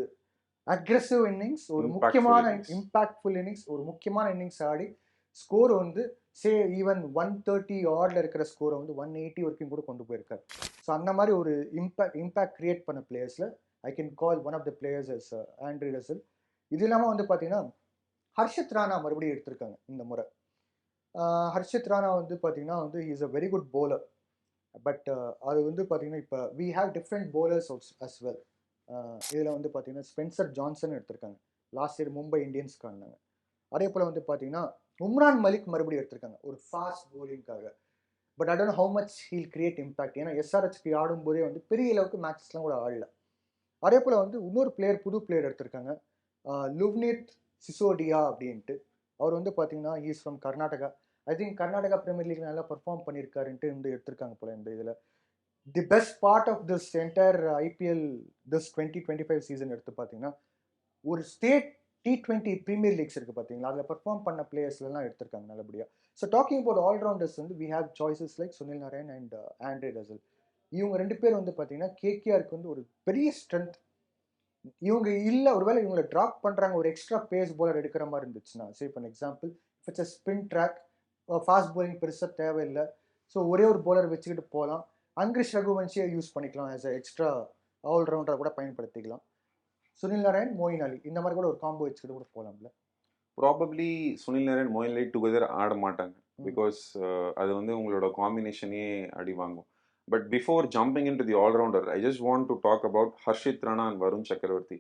அக்ரெசிவ் இன்னிங்ஸ், ஒரு முக்கியமான இம்பாக்ட்ஃபுல் இன்னிங்ஸ், ஒரு முக்கியமான இன்னிங்ஸ் ஆடி ஸ்கோர் வந்து ஈவன் 130 ஆர்டில் இருக்கிற ஸ்கோரை வந்து 180 வரைக்கும் கூட கொண்டு போயிருக்காரு. ஸோ அந்த மாதிரி ஒரு இம்பாக்ட் கிரியேட் பண்ண பிளேயர்ஸில் I can call one of the players is Andre Russell. இது இல்லாமல் வந்து பார்த்தீங்கன்னா ஹர்ஷித் ராணா மறுபடியும் எடுத்திருக்காங்க இந்த முறை. ஹர்ஷித் ராணா வந்து பார்த்தீங்கன்னா வந்து he is a very good bowler. But அது வந்து பார்த்தீங்கன்னா இப்போ we have different bowlers as well. இதில் வந்து பார்த்தீங்கன்னா ஸ்பென்சர் ஜான்சன் எடுத்திருக்காங்க, லாஸ்ட் இயர் மும்பை இந்தியன்ஸ்க்கு ஆனாங்க. அதே போல் வந்து பார்த்தீங்கன்னா உம்ரான் மலிக் மறுபடியும் எடுத்திருக்காங்க ஒரு ஃபாஸ்ட் போலிங்காக. But I don't know how much he'll create impact. ஏன்னா எஸ்ஆர்ஹெச்க்கு ஆடும்போதே வந்து பெரிய அளவுக்கு மேட்சஸ்லாம் கூட ஆடல. அதே போல் வந்து இன்னொரு பிளேயர், புது பிளேயர் எடுத்திருக்காங்க, லுவ்னித் சிசோடியா அப்படின்ட்டு. அவர் வந்து பார்த்தீங்கன்னா he's from Karnataka. I think Karnataka premier league நல்லா பர்ஃபார்ம் பண்ணியிருக்காருன்ட்டு வந்து எடுத்திருக்காங்க போல இந்த இதில். The best part of this entire IPL this 2025 season எடுத்து பார்த்தீங்கன்னா ஒரு ஸ்டேட் T20 பிரீமியர் லீக்ஸ் இருக்குது பார்த்தீங்களா, அதில் பர்ஃபார்ம் பண்ண பிளேயர்ஸ்லாம் எடுத்திருக்காங்க நல்லபடியாக. ஸோ டாக்கிங் அபவுட் ஆல்ரவுண்டர்ஸ் வந்து we have choices like Sunil Narine and Andre Russell. இவங்க 2 பேர் வந்து பார்த்தீங்கன்னா கேகேஆருக்கு வந்து ஒரு பெரிய ஸ்ட்ரென்த். இவங்க இல்லை, ஒருவேளை இவங்களை ட்ராப் பண்ணுறாங்க, ஒரு எக்ஸ்ட்ரா பேஸ் போலர் எடுக்கிற மாதிரி இருந்துச்சுன்னா, say for example it's a spin track, fast bowling பெருசாக தேவையில்லை, ஸோ ஒரே ஒரு போலர் வச்சுக்கிட்டு போகலாம். அங்கிரிஷ் ரகுவன்ஷியை யூஸ் பண்ணிக்கலாம், ஆஸ் அ எக்ஸ்ட்ரா ஆல்ரவுண்டரை கூட பயன்படுத்திக்கலாம். சுனில் நரேன், மோயின் அலி இந்த மாதிரி கூட ஒரு காம்போ வச்சுக்கிட்டு கூட போகலாம்ல. ப்ராபப்ளி சுனில் நரேன், மோயின் அலி டுகெதர் ஆட மாட்டாங்க. பிகாஸ் அது வந்து உங்களோட காம்பினேஷனே அடி வாங்கும். But before jumping in to the all rounder, I just want to talk about Harshit Rana and Varun Chakravarthy.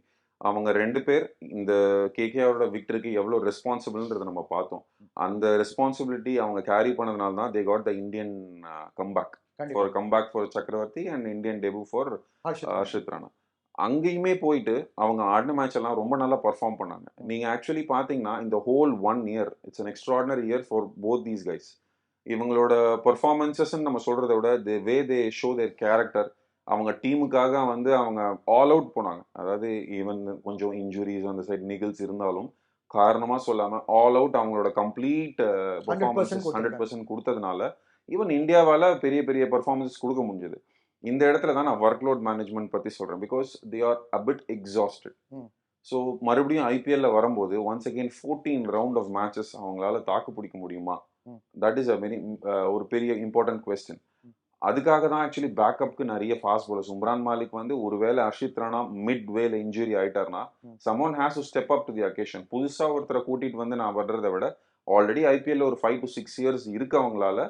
அவங்க 2 பேர் இந்த கேகேஆரோட விக்டருக்கு எவ்வளோ ரெஸ்பான்சிபிள்ன்றதை நம்ம பார்த்தோம். அந்த ரெஸ்பான்சிபிலிட்டி அவங்க கேரி பண்ணதுனால தான் they got the Indian comeback for Chakravarthy and Indian debut for Harshit Rana. அங்கேயுமே போயிட்டு அவங்க ஆடின மேட்ச் எல்லாம் ரொம்ப நல்லா பர்ஃபார்ம் பண்ணாங்க. நீங்க ஆக்சுவலி பாத்தீங்கன்னா இந்த whole 1 year it's an extraordinary year for both these guys. இவங்களோட பர்ஃபார்மன்சஸ் நம்ம சொல்றதை விட தி வே தே ஷோ தேர் கேரக்டர், அவங்க டீமுக்காக வந்து அவங்க ஆல் அவுட் போனாங்க. அதாவது ஈவன் கொஞ்சம் இன்ஜுரிஸ் அந்த சைட் நிகழ்ச்சி இருந்தாலும் காரணமா சொல்லாம ஆல் அவுட் அவங்களோட கம்ப்ளீட் பர்ஃபார்மன்சஸ் 100% கொடுத்ததுனால ஈவன் இந்தியாவால பெரிய பெரிய பர்ஃபார்மன்சஸ் கொடுக்க முடிஞ்சது. இந்த இடத்துல தான் நான் ஒர்க் லோட் மேனேஜ்மெண்ட் பத்தி சொல்றேன். Because they are a bit exhausted. So மறுபடியும் ஐபிஎல்ல வரும்போது once again 14 round of matches அவங்களால தாக்கு பிடிக்க முடியுமா? தட் இஸ் அ வெரி ஒரு பெரிய இம்பார்ட்டன்ட் கொஸ்டின். அதுக்காக தான் ஆக்சுவலி பேக்கப்க்கு நிறைய ஃபாஸ்ட் பாலர்ஸ். உம்ரான் மாலிக் வந்து ஒருவேளை ஹர்ஷித் ராணா மிட் வேல இன்ஜுரி ஆயிட்டார்னா someone has to step up to the occasion. புதுசா ஒருத்தரை கூட்டிட்டு வந்து நான் வர்றதை விட ஆல்ரெடி ஐபிஎல்ல ஒரு 5 to 6 இயர்ஸ் இருக்கவங்களால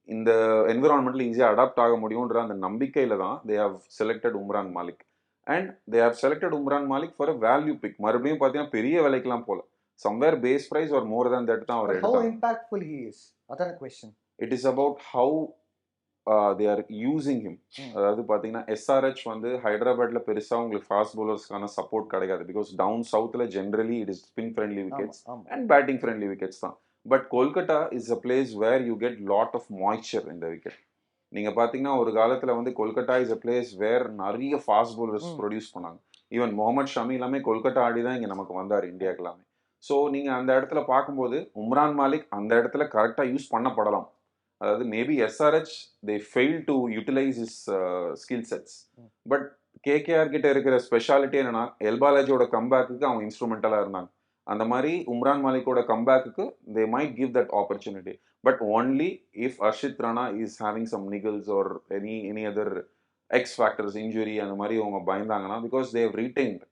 இந்த என்விரான்மெண்ட்ல ஈஸியாக அடாப்ட் ஆக முடியுன்ற அந்த நம்பிக்கையில தான் they have selected Umran Malik. And they have selected Umran Malik for a value pick. மறுபடியும் பார்த்தீங்கன்னா பெரிய விலைக்கெல்லாம் போல, somewhere base price or more than that தான் அவர் எடுத்தாங்க. It is about how they are using him. அதாவது பார்த்தீங்கன்னா எஸ்ஆர்ஹெச் வந்து ஹைதராபாத்ல பெருசாக உங்களுக்கு ஃபாஸ்ட் பவுலர்ஸ்க்கான சப்போர்ட் கிடைக்காது. பிகாஸ் டவுன் சவுத்ல generally it is spin friendly wickets and batting friendly wickets தான். But Kolkata is a place where you get lot of moisture in the wicket. நீங்க பாத்தீங்கன்னா ஒரு காலத்துல வந்து Kolkata is a place where நிறைய ஃபாஸ்ட் பவுலர்ஸ் ப்ரொடியூஸ் பண்ணாங்க. ஈவன் முகமது ஷமி எல்லாமே கொல்கட்டா ஆடி தான் இங்க நமக்கு வந்தார் இந்தியாவுக்கு எல்லாமே. ஸோ நீங்க அந்த இடத்துல பார்க்கும்போது உம்ரான் மாலிக் அந்த இடத்துல கரெக்டா யூஸ் பண்ணப்படலாம். அதாவது maybe SRH they fail to utilise is skill sets. But KKR கிட்ட இருக்கிற ஸ்பெஷாலிட்டி என்னன்னா எல்பாலாஜியோட கம்பேக்கு அவங்க இன்ஸ்ட்ருமெண்டலா இருந்தாங்க. அந்த மாதிரி உம்ரான் மாலிக்கோட கம்பேக்கு they might give that opportunity. But only if Harshit Rana is having some niggles or any other X factors injury அந்த மாதிரி அவங்க பயந்தாங்கன்னா, because they've retained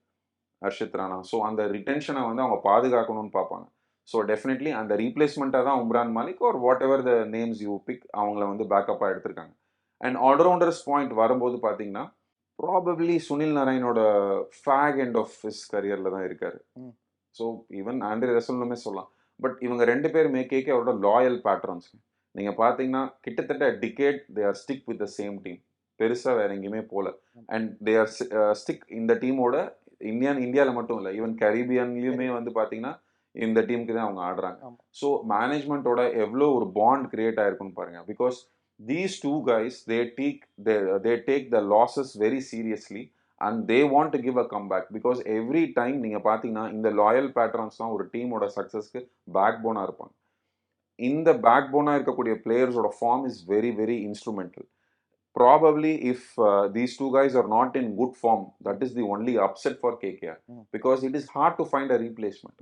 Harshit Rana. So அந்த ரிட்டென்ஷனை வந்து அவங்க பாதுகாக்கணும்னு பார்ப்பாங்க. ஸோ டெஃபினெட்லி அந்த ரீப்ளேஸ்மெண்ட்டாக தான் Umran Malik or whatever the names you pick அவங்கள வந்து பேக்கப்பாக எடுத்திருக்காங்க. அண்ட் ஆல்ரவுண்டர்ஸ் பாயிண்ட் வரும்போது பார்த்தீங்கன்னா ப்ராபப்ளி சுனில் நாராயணோட ஃபேக் எண்ட் ஆஃப் ஹிஸ் கரியரில் தான் இருக்காரு. ஸோ ஈவன் ஆண்ட்ரே ரசல்னுமே சொல்லலாம். பட் இவங்க 2 பேருமே கேகேஆரோட லாயல் பேட்டர்ன்ஸ். நீங்கள் பார்த்தீங்கன்னா கிட்டத்தட்ட decade they are stick with the same team. பெருசாக வேற எங்கேயுமே போல. அண்ட் தே ஆர் ஸ்டிக் இந்த டீமோட இந்தியாவில் மட்டும் இல்லை, ஈவன் கரீபியன்லையுமே வந்து பார்த்தீங்கன்னா இந்த டீமுக்கு தான் அவங்க ஆடுறாங்க. ஸோ மேனேஜ்மெண்ட்டோட எவ்வளோ ஒரு பாண்ட் கிரியேட் ஆயிருக்குன்னு பாருங்க. Because these two guys they take the losses very seriously and they want to give a comeback. Because every time நீங்க பாத்தீங்கன்னா இந்த லாயல் பேட்டர்ன்ஸ் தான் ஒரு டீமோட சக்சஸ்க்கு பேக் போனா இருப்பாங்க. இந்த பேக் போனா இருக்கக்கூடிய பிளேயர்ஸோட form is very very instrumental. Probably if these two guys are not in good form, that is the only upset for KKR. Because it is hard to find a replacement.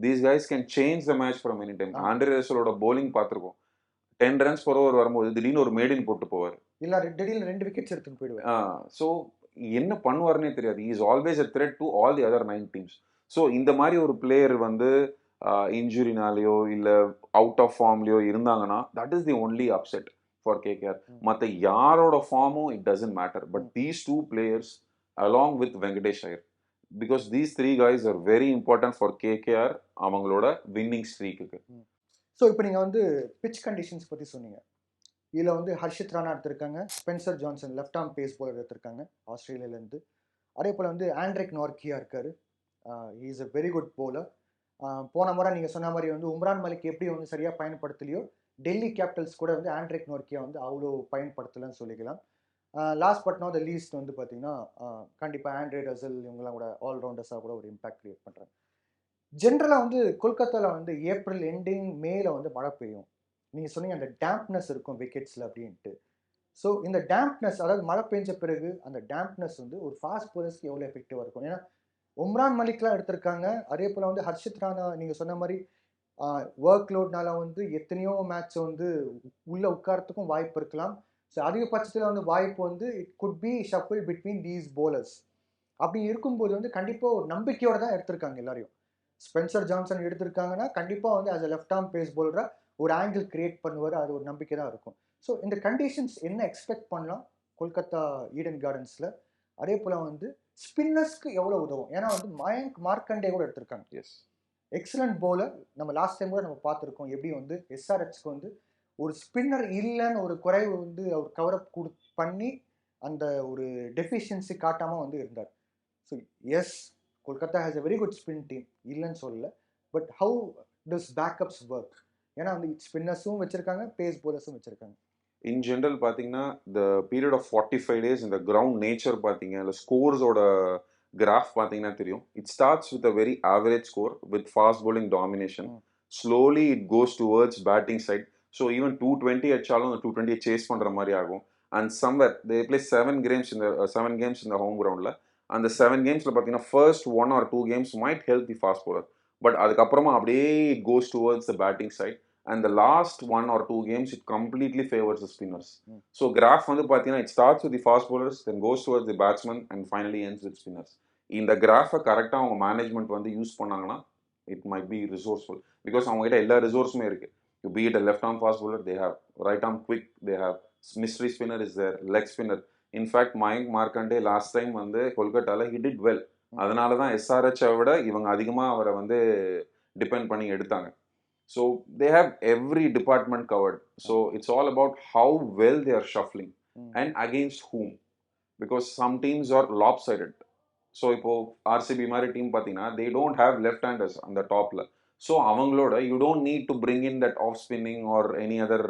These guys can change the match from any time. Andre ரசலோட bowling பார்த்திருக்கோம். 10 runs per over வரும்போது திடீர்னு ஒரு மேடின் போட்டு போவார், இல்ல திடீர்னு 2 விக்கெட்ஸ் எடுத்துட்டு போயிடுவார். ஸோ என்ன பண்ணுவார்னே தெரியாது. Is always a threat to all the other 9 teams. So இந்த மாதிரி ஒரு பிளேயர் வந்து இன்ஜுரினாலேயோ இல்லை அவுட் ஆஃப் ஃபார்ம்லையோ இருந்தாங்கன்னா that is the only upset for KKR. மற்ற யாரோட ஃபார்மும் it doesn't matter. But these 2 players along with Venkatesh Iyer, because these 3 guys are very important for KKR அவங்களோட வின்னிங் ஸ்ட்ரீக்கு. ஸோ இப்போ நீங்கள் வந்து பிச் கண்டிஷன்ஸ் பற்றி சொன்னீங்க. இதில் வந்து ஹர்ஷித் ராணா எடுத்திருக்காங்க, Spencer Johnson left arm pace bowler எடுத்திருக்காங்க ஆஸ்திரேலியாவிலேருந்து. அதே போல் வந்து ஆண்ட்ரிக் நார்கியா இருக்கார். Is a very good bowler. போன முறை நீங்கள் சொன்ன மாதிரி வந்து உம்ரான் மாலிக் எப்படி வந்து சரியாக பயன்படுத்தலையோ டெல்லி கேபிட்டல்ஸ் கூட வந்து ஆண்ட்ரிக் நார்கியா வந்து அவ்வளோ பயன்படுத்தலைன்னு சொல்லிக்கலாம். Last but not the least வந்து பார்த்தீங்கன்னா கண்டிப்பாக ஆண்ட்ரே ரசல் இவங்கெல்லாம் கூட ஆல்ரவுண்டர்ஸாக கூட ஒரு இம்பாக்ட் கிரியேட் பண்ணுறாங்க. ஜென்ரலாக வந்து கொல்கத்தாவில் வந்து ஏப்ரல் எண்டிங் மேல வந்து மழை பெய்யும். நீங்கள் சொன்னீங்க அந்த டேம்ப்னஸ் இருக்கும் விக்கெட்ஸில் அப்படின்ட்டு. ஸோ இந்த டேம்ப்னஸ், அதாவது மழை பெஞ்ச பிறகு அந்த டேம்ப்னஸ் வந்து ஒரு ஃபாஸ்ட் பவுலர்ஸ்க்கு எவ்வளோ எஃபெக்டிவாக இருக்கும். ஏன்னா உம்ரான் மாலிக்லாம் எடுத்திருக்காங்க. அதே போல் வந்து ஹர்ஷித் ராணா நீங்கள் சொன்ன மாதிரி ஒர்க் லோட்னால வந்து எத்தனையோ மேட்ச் வந்து உள்ளே உட்காரத்துக்கும் வாய்ப்பு இருக்கலாம். ஸோ அதிகபட்சத்தில் வந்து வாய்ப்பு வந்து it could be shuffle between these bowlers. அப்படி இருக்கும்போது வந்து கண்டிப்பாக ஒரு நம்பிக்கையோடு தான் எடுத்திருக்காங்க எல்லாரையும். ஸ்பென்சர் ஜான்சன் எடுத்திருக்காங்கன்னா கண்டிப்பாக வந்து as a left arm pace போலராக ஒரு ஆங்கிள் கிரியேட் பண்ணுவார், அது ஒரு நம்பிக்கை தான் இருக்கும். ஸோ இந்த கண்டிஷன்ஸ் என்ன எக்ஸ்பெக்ட் பண்ணலாம் கொல்கத்தா ஈடன் கார்டன்ஸில்? அதே போல் வந்து ஸ்பின்னர்ஸ்க்கு எவ்வளோ உதவும்? ஏன்னா வந்து மயங்க் மார்க்கண்டே கூட எடுத்திருக்காங்க. Yes, excellent bowler. நம்ம லாஸ்ட் டைம் கூட நம்ம பார்த்துருக்கோம் எப்படி வந்து எஸ்ஆர்ஹெச்க்கு வந்து ஒரு ஸ்பின்னர் இல்லைன்னு ஒரு குறைவு வந்து அவர் கவரப் பண்ணி அந்த ஒரு டெஃபிஷியன்சி காட்டாமல் வந்து இருந்தார். So yes, Kolkata has a very good spin team, இல்லைன்னு சொல்லல. But how does backups work? ஏன்னா வந்து ஸ்பின்னர்ஸும் வச்சிருக்காங்க, பேஸ் பவுலர்ஸும் வச்சிருக்காங்க. இன் ஜென்ரல் பார்த்தீங்கன்னா த பீரியட் ஆஃப் 45 days இந்த கிரவுண்ட் நேச்சர் பார்த்தீங்க இல்லை ஸ்கோர்ஸோட கிராஃப் பார்த்தீங்கன்னா தெரியும். It starts with a very average score with fast bowling domination. Slowly it goes towards batting side. So even 220 அடிச்சாலும் அந்த 220 சேஸ் பண்ணுற மாதிரி ஆகும். And somewhere they play 7 games இந்த ஹோம் கிரவுண்டில். அந்த 7 games பார்த்தீங்கன்னா first 1 or 2 games might help the fast bowler. But அதுக்கப்புறமா அப்படியே it goes towards the batting side. And the last 1 or 2 games, it completely favors the spinners. So graph வந்து பார்த்தீங்கன்னா it starts with the fast bowlers, then goes towards the batsman and finally ends with spinners. இந்த கிராஃபை கரெக்டாக அவங்க மேனேஜ்மெண்ட் வந்து யூஸ் பண்ணாங்கன்னா it might be resourceful. Because அவங்க கிட்ட எல்லா ரிசோர்ஸுமே இருக்கு. You be it a left arm fast bowler, they have right arm quick, they have mystery spinner is there, leg spinner. In fact, Mayank Markande last time வந்து கொல்கட்டாவில் he did well. அதனால தான் எஸ்ஆர்ஹெச்சை விட இவங்க அதிகமாக அவரை வந்து டிபெண்ட் பண்ணி எடுத்தாங்க. So they have every department covered. So it's all about how well they are shuffling and against whom. Because some teams are lopsided. So இப்போ RCB மாதிரி டீம் பார்த்தீங்கன்னா they don't have left-handers on the topல. So அவங்களோட you don't need to bring in that off spinning or any other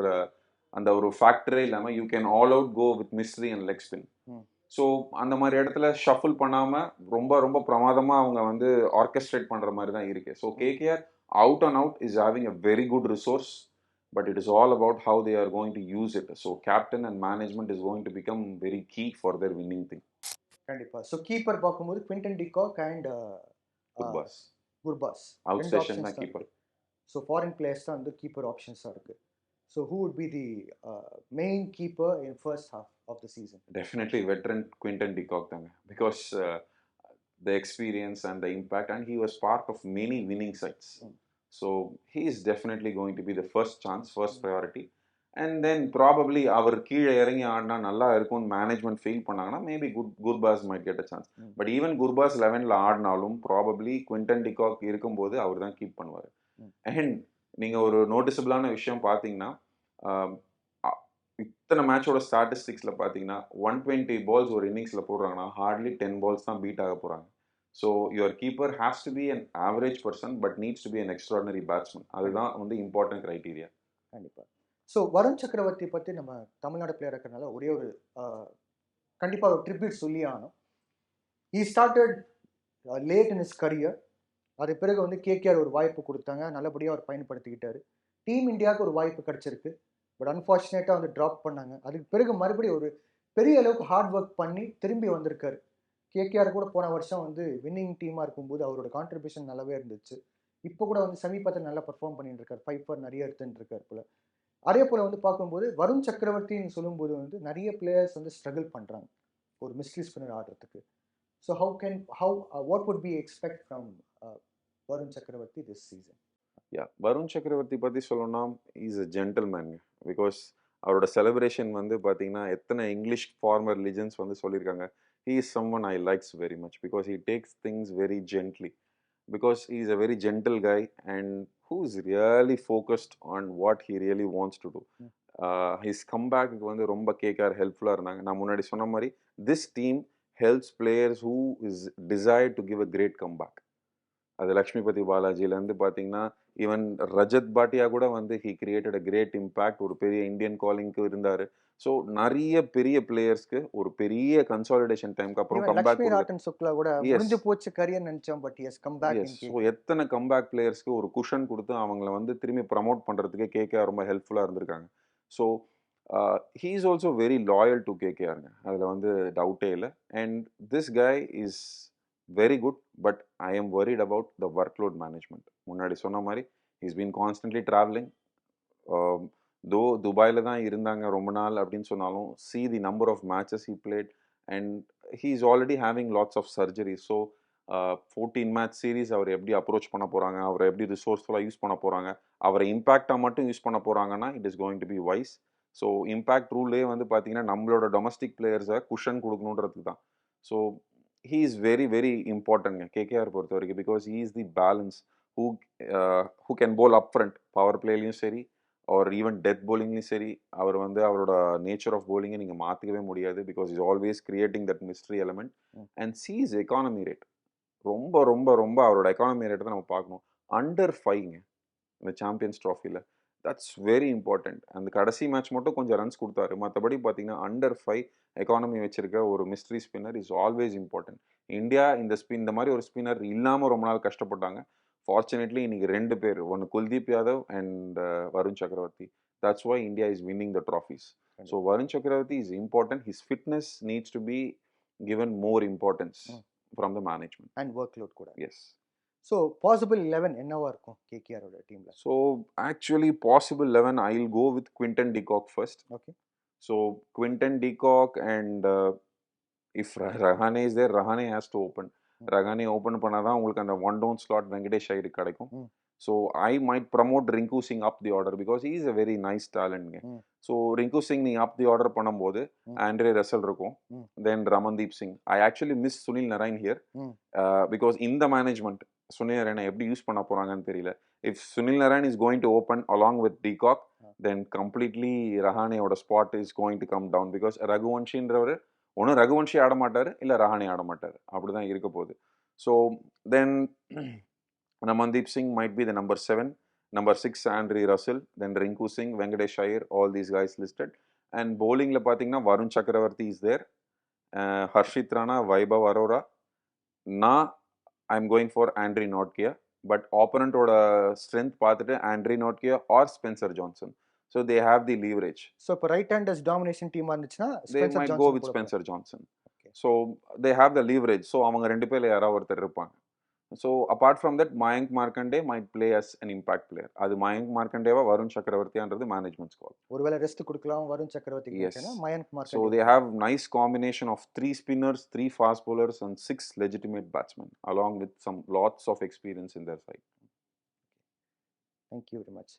அந்த ஒரு ஃபேக்டரே இல்லாமல் you can all out go with mystery and leg spin. So அந்த மாதிரி இடத்துல ஷஃபிள் பண்ணாமல் ரொம்ப ரொம்ப பிரமாதமாக அவங்க வந்து ஆர்கெஸ்ட்ரேட் பண்ணுற மாதிரி தான் இருக்கு. So KKR out and out is having a very good resource, but it is all about how they are going to use it. So captain and management is going to become very key for their winning thing. கண்டிப்பா. ஸோ கீப்பர் பார்க்கும்போது Quinton de Kock and Gurbaz outstation தான் கீப்பர். ஸோ ஃபாரின் பிளேயர்ஸ் தான் வந்து கீப்பர் ஆப்ஷன்ஸாக இருக்கு. So who would be the main keeper in first half of the season? Definitely veteran Quinton de Kock தாங்க. Because the experience and the impact, and he was part of many winning sides. So he is definitely going to be the first priority. And then probably அவர் கீழே இறங்கி ஆடினா நல்லா இருக்கும்னு மேனேஜ்மெண்ட் ஃபீல் பண்ணாங்கன்னா maybe Gurbaz might get a chance. But even Gurbaz 11ல் ஆடினாலும் ப்ராபப்ளி குவிண்டன் டிகாக் இருக்கும்போது அவர் தான் கீப் பண்ணுவார். அண்ட் நீங்கள் ஒரு நோட்டிசபிளான விஷயம் பார்த்தீங்கன்னா இத்தனை மேட்சோட ஸ்டாட்டிஸ்டிக்ஸில் பார்த்தீங்கன்னா 120 balls ஒரு இன்னிங்ஸில் போடுறாங்கன்னா ஹார்ட்லி 10 balls தான் பீட் ஆக போகிறாங்க. So your keeper has to be an average person but needs to be an extraordinary batsman. அதுதான் வந்து இம்பார்ட்டன்ட் க்ரைட்டீரியா. கண்டிப்பாக. ஸோ வருண் சக்கரவர்த்தி பற்றி நம்ம தமிழ்நாடு பிளேயர் இருக்கிறனால ஒரே ஒரு கண்டிப்பாக ஒரு ட்ரிபியூட் சொல்லி ஆனோம். He started late in is career. அது பிறகு வந்து கேகேஆர் ஒரு வாய்ப்பு கொடுத்தாங்க, நல்லபடியாக அவர் பயன்படுத்திக்கிட்டாரு. டீம் இந்தியாவுக்கு ஒரு வாய்ப்பு கிடைச்சிருக்கு, பட் அன்ஃபார்ச்சுனேட்டாக வந்து ட்ராப் பண்ணாங்க. அதுக்கு பிறகு மறுபடியும் ஒரு பெரிய அளவுக்கு ஹார்ட் ஒர்க் பண்ணி திரும்பி வந்திருக்காரு. கேகேஆர் கூட போன வருஷம் வந்து வின்னிங் டீமாக இருக்கும்போது அவரோட கான்ட்ரிபியூஷன் நல்லாவே இருந்துச்சு. இப்போ கூட வந்து சமீபத்தில் நல்லா பர்ஃபார்ம் பண்ணிட்டு இருக்காரு, 5 நிறைய எடுத்துட்டு இருக்காரு போல. அதே போல் வந்து பார்க்கும்போது வருண் சக்கரவர்த்தின்னு சொல்லும்போது வந்து நிறைய பிளேயர்ஸ் வந்து ஸ்ட்ரகிள் பண்ணுறாங்க ஒரு மிஸ்ட்ரி ஸ்பின்னர் ஆடுறதுக்கு. So what would be expect from Varun சக்கரவர்த்தி திஸ் சீசன்? வருண் சக்கரவர்த்தி பற்றி சொல்லணும்னா இஸ் அ ஜென்டில்மேன். பிகாஸ் அவரோட செலிப்ரேஷன் வந்து பார்த்தீங்கன்னா எத்தனை இங்கிலீஷ் ஃபார்மர் லிஜெண்ட்ஸ் வந்து சொல்லியிருக்காங்க. He is someone I likes very much because he takes things very gently. Because he is a very gentle guy and who is really focused on what he really wants to do. His comeback வந்து ரொம்ப கேகேஆர் ஹெல்ப்ஃபுல்லாக இருந்தாங்க. நான் முன்னாடி சொன்ன மாதிரி this team helps players who is desired to give a great comeback. அது லக்ஷ்மிபதி பாலாஜிலேருந்து பார்த்தீங்கன்னா ஈவன் ரஜத் பாட்டியா கூட வந்து he created a great impact. ஒரு பெரிய இந்தியன் காலிங்க்கு இருந்தார். ஸோ நிறைய பெரிய பிளேயர்ஸ்க்கு ஒரு பெரிய கன்சாலிடேஷன் டைம்க்கு அப்புறம் கம்பேக் ஸோ எத்தனை கம்பேக் பிளேயர்ஸ்க்கு ஒரு குஷன் கொடுத்து அவங்கள வந்து திரும்பி ப்ரமோட் பண்ணுறதுக்கு கேகேஆர் ரொம்ப ஹெல்ப்ஃபுல்லாக இருந்திருக்காங்க. So he is also very loyal to கேகேஆருங்க, அதில் வந்து டவுட்டே இல்லை. And this guy is very good, but I am worried about the workload management. முன்னாடி சொன்ன மாதிரி he's been constantly traveling. Though துபாயில் தான் இருந்தாங்க ரொம்ப நாள் அப்படின்னு சொன்னாலும் see the number of matches he played and he is already having lots of surgery. So 14 match series அவர் எப்படி அப்ரோச் பண்ண போகிறாங்க, அவரை எப்படி ரிசோர்ஸ்ஃபுல்லாக யூஸ் பண்ண போகிறாங்க, அவரை இம்பேக்டாக மட்டும் யூஸ் பண்ண போகிறாங்கன்னா it is going to be wise. So impact ரூல்லே வந்து பார்த்தீங்கன்னா நம்மளோட டொமஸ்டிக் பிளேயர்ஸை குஷன் கொடுக்கணுன்றதுக்கு தான். So he is very very இம்பார்ட்டன்ட்ங்க கேகேஆர் பொறுத்த வரைக்கும். Because he is the balance who can bowl up front, power பிளேலையும் சரி ஆர் ஈவன் டெத் போலிங்லையும் சரி. அவர் வந்து அவரோட நேச்சர் ஆஃப் போலிங்கை நீங்கள் மாற்றிக்கவே முடியாது. Because is always creating that mystery element. And his economy rate ரொம்ப ரொம்ப ரொம்ப அவரோட எக்கானமி ரேட்டை தான் நம்ம பார்க்கணும். அண்டர் 5ங்க இந்த சாம்பியன்ஸ் ட்ராஃபியில். That's very important. அந்த கடைசி மேட்ச் மட்டும் கொஞ்சம் ரன்ஸ் கொடுத்தாரு. மற்றபடி பார்த்தீங்கன்னா அண்டர் 5 எக்கானமி வச்சிருக்க ஒரு mystery spinner is always important. India இந்த மாதிரி ஒரு ஸ்பின்னர் இல்லாமல் ரொம்ப நாள் கஷ்டப்பட்டாங்க. ஃபார்ச்சுனேட்லி இன்னைக்கு 2 பேர், ஒன்று Kuldeep Yadav and Varun Chakravarthy. That's why India is winning the trophies. So Varun Chakravarthy is important. His fitness needs to be given more importance from the management and workload கூட. Yes. So possible 11 என்னவா இருக்கும் KKR ஓட டீம்ல? So actually possible 11 I'll go with Quinton de Kock first. Okay. So Quinton de Kock and if Rahane is there, Rahane has to open. Rahane open பண்ணாதான் உங்களுக்கு அந்த ஒன் டவுன் ஸ்லாட் வெங்கடேஷ் ஐயருக்கு கிடைக்கும். So I might promote Rinku Singh up the order because he is a very nice talent. So Rinku Singh நீ up the order பண்ணும்போது Andre Russell இருக்கும், then Ramandeep Singh. I actually miss Sunil Narayan here because in the management Sunil Narayan எப்படி யூஸ் பண்ண போறாங்கன்னு தெரியல. If Sunil Narayan is going to open along with de Kock, then completely Rahaneயோட spot is going to come down because ரகுவன்ஷின்றவர் ஒன்று ரகுவன்ஷி ஆட மாட்டாரு இல்லை ரஹானே ஆட மாட்டாரு, அப்படிதான் இருக்க போகுது. So then Ramandeep Singh might be the number 7. Number 6, Andre Russell. Then Rinku Singh, Venkatesh Iyer, all these guys listed. And bowling la pathina Varun Chakravarti is there. Harshit Rana, Vaibhav Arora. I'm going for Andre Notkia. But opponent oda strength pathite Andre Notkia or Spencer Johnson. So they have the leverage. So for right-handers domination team irundhuchna they might go with Spencer Johnson. Okay. So they have the leverage. So avanga rendu pela yara orthar irupanga. So apart from that, Mayank Markande might play as an impact player. அது Mayank Markandewa Varun Chakravarti andradhu management's call. ஒருவேளை ரெஸ்ட் கொடுக்கலாம் வருண் சக்கரவர்த்திக்கு. Yes. Mayank Markande. So they have nice combination of 3 spinners, 3 fast bowlers and 6 legitimate batsmen along with some lots of experience in their side. Thank you very much.